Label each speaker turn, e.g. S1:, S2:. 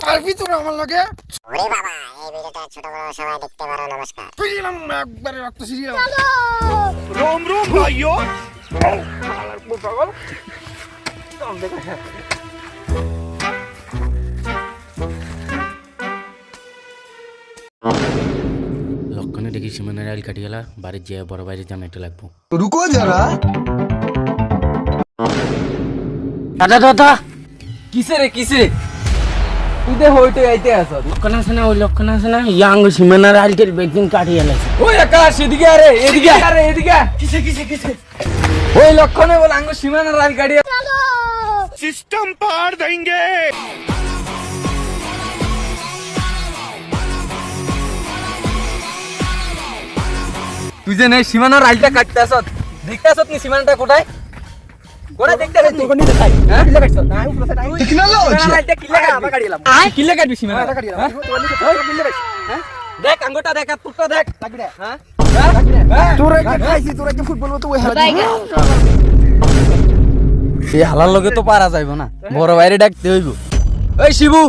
S1: পারবি তোরা আমার লগে?
S2: ওরে বাবা, এই ভিডিওটা ছোট বড় সবাই দেখতে পারো। নমস্কার।
S1: পেলাম একবারে রক্ত সিরিয়াল।
S3: रोम रोम भाइयों
S4: লক্ষণে দেখি সীমানার আইল কাটি গেলা বাড়ির যে বড় বাইরে জানা একটু লাগবো।
S5: रुको जरा
S4: দাদা দাদা
S6: কিসে রে তুই দে হইতে আইতে আছ
S4: লক্ষণ আছে না ওই লক্ষণ আছে না ইয়াং সীমানার আইলটের বেগদিন কাটি গেলাছে।
S6: ওই আকাশ এদিকে এদিকে কিসে ওই লক্ষণে বল আঙ্গ সীমানার রাল গাড়ি
S3: सिस्टम पार देंगे।
S6: তুই যে নেই সীমানার রালটা কাটতে আছ দেখতে আছ নি সীমানাটা কোথায় কোথায় দেখতে আছিস তোকে নিতে চাই হ্যাঁ কিলে কাটছ না উপরে সাইড টেকনোলজি রালটা কিলে আবার গাড়ি এলাম কিলে কাটবি সীমানাটা গাড়ি এলাম তোর নিতে কিলে কাটছ হ্যাঁ দেখ আঙ্গটা দেখ আর তুকটা দেখ লাগড়া হ্যাঁ
S1: তোরা কি খাইছি? তোরা কি ফুটবল তো ওই হালা
S6: এই হালার লগে তো পারা যাইব না বড় বাইরে ডাকতে হইব। এই শিবু